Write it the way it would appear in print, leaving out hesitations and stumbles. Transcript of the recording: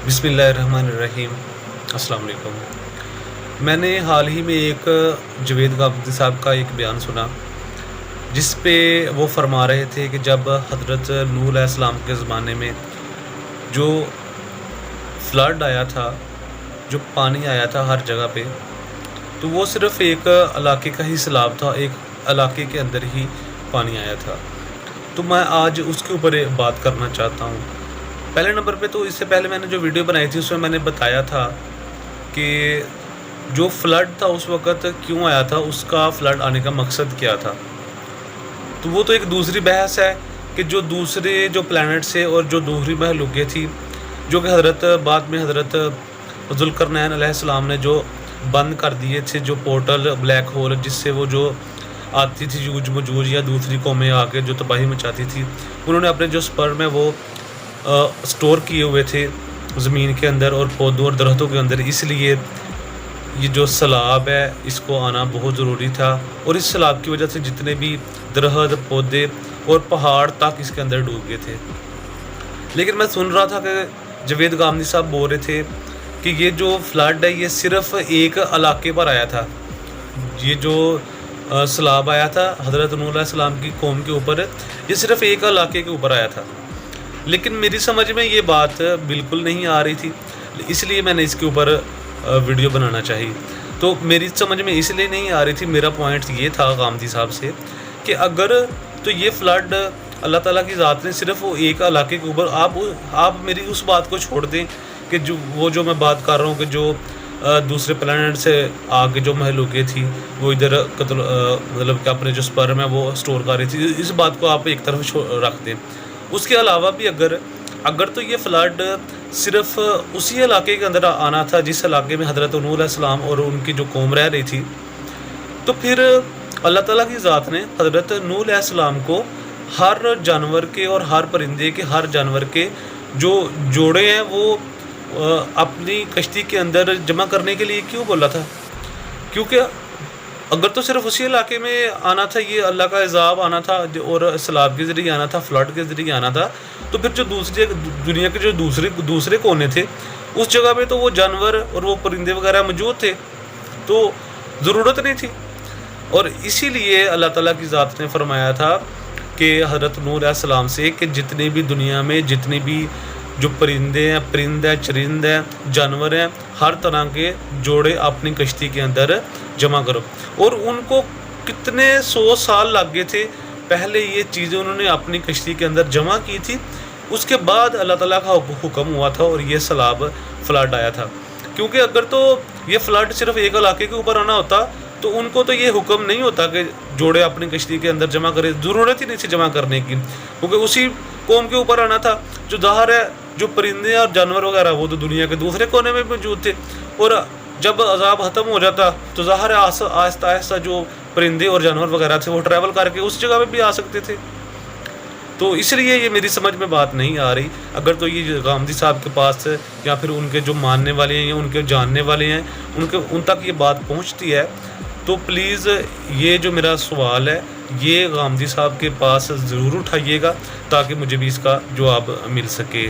बिस्मिल्लाहिर्रहमानिर्रहीम। अस्सलाम वालेकुम। मैंने हाल ही में एक जवेद गामदी साहब का एक बयान सुना, जिस पे वो फरमा रहे थे कि जब हज़रत नूह अलैहिस्सलाम के ज़माने में जो फ्लड आया था, जो पानी आया था हर जगह पे, तो वो सिर्फ़ एक इलाके का ही सैलाब था, एक इलाके के अंदर ही पानी आया था। तो मैं आज उसके ऊपर बात करना चाहता हूँ। पहले नंबर पे तो इससे पहले मैंने जो वीडियो बनाई थी उसमें मैंने बताया था कि जो फ्लड था उस वक़्त क्यों आया था, उसका फ्लड आने का मकसद क्या था। तो वो तो एक दूसरी बहस है कि जो दूसरे जो प्लैनेट से और जो दूसरी महलूक़ें थी, जो कि बाद में हज़रत ज़ुल्करनैन अलैहिस्सलाम ने जो बंद कर दिए थे, जो पोर्टल ब्लैक होल जिससे वो जो आती थी यूज मजूज या दूसरी कौमें आके जो तबाही मचाती थी, उन्होंने अपने जो स्पर्म है वो स्टोर किए हुए थे ज़मीन के अंदर और पौधों और दरख्तों के अंदर। इसलिए ये जो सैलाब है इसको आना बहुत ज़रूरी था, और इस सैलाब की वजह से जितने भी दरख्त, पौधे और पहाड़ तक इसके अंदर डूब गए थे। लेकिन मैं सुन रहा था कि जवेद गामदी साहब बोल रहे थे कि ये जो फ्लड है ये सिर्फ़ एक इलाके पर आया था। ये जो सैलाब आया था हज़रत नूह अलैहिस्सलाम की कौम के ऊपर, ये सिर्फ़ एक इलाके के ऊपर आया था। लेकिन मेरी समझ में ये बात बिल्कुल नहीं आ रही थी, इसलिए मैंने इसके ऊपर वीडियो बनाना चाहिए। तो मेरी समझ में इसलिए नहीं आ रही थी, मेरा पॉइंट ये था गामदी साहब से कि अगर तो ये फ्लड अल्लाह ताला की ज़ात ने सिर्फ़ वो एक इलाके के ऊपर, आप मेरी उस बात को छोड़ दें कि जो मैं बात कर रहा हूँ कि जो दूसरे प्लैनेट से आगे जो महलूक़ें थी वो इधर मतलब कि अपने जो स्पर्म है वो स्टोर कर रही थी, इस बात को आप एक तरफ रख दें। उसके अलावा भी अगर तो ये फ्लड सिर्फ़ उसी इलाके के अंदर आना था जिस इलाके में हज़रत नूह अलैहिस्सलाम और उनकी जो कौम रह रही थी, तो फिर अल्लाह ताला की ज़ात ने हज़रत नूह अलैहिस्सलाम को हर जानवर के और हर परिंदे के, हर जानवर के जो जोड़े हैं वो अपनी कश्ती के अंदर जमा करने के लिए क्यों बोला था? क्योंकि अगर तो सिर्फ उसी इलाके में आना था, ये अल्लाह का इज़ाब आना था और सैलाब के ज़रिए आना था, फ्लड के ज़रिए आना था, तो फिर जो दूसरे दुनिया के जो दूसरे कोने थे उस जगह पे तो वो जानवर और वो परिंदे वगैरह मौजूद थे, तो ज़रूरत नहीं थी। और इसीलिए अल्लाह ताला की ज़ात ने फरमाया था कि हज़रत नूह अलैहिस्सलाम से कि जितने भी दुनिया में जितने भी जो परिंदे हैं, परिंद हैं, चरिंद हैं, जानवर हैं, हर तरह के जोड़े अपनी कश्ती के अंदर जमा करो। और उनको कितने 100 साल लग गए थे, पहले ये चीज़ें उन्होंने अपनी कश्ती के अंदर जमा की थी, उसके बाद अल्लाह ताला का हुक्म हुआ था और ये सैलाब फ्लड आया था। क्योंकि अगर तो ये फ्लड सिर्फ एक इलाके के ऊपर आना होता तो उनको तो ये हुक्म नहीं होता कि जोड़े अपनी कश्ती के अंदर जमा करें, ज़रूरत ही नहीं थी जमा करने की, क्योंकि उसी कौम के ऊपर आना था। जो ज़ाहिर है जो परिंदे और जानवर वगैरह वो तो दुनिया के दूसरे कोने में मौजूद थे, और जब अज़ाब ख़त्म हो जाता तो ज़ाहिर है आहिस्ता आहिस्ता जो परिंदे और जानवर वगैरह थे वो ट्रैवल करके उस जगह पे भी आ सकते थे। तो इसलिए ये मेरी समझ में बात नहीं आ रही। अगर तो ये गामदी साहब के पास या फिर उनके जो मानने वाले हैं या उनके जानने वाले हैं उन तक ये बात पहुंचती है, तो प्लीज़ ये जो मेरा सवाल है ये गामदी साहब के पास ज़रूर उठाइएगा ताकि मुझे भी इसका जवाब मिल सके।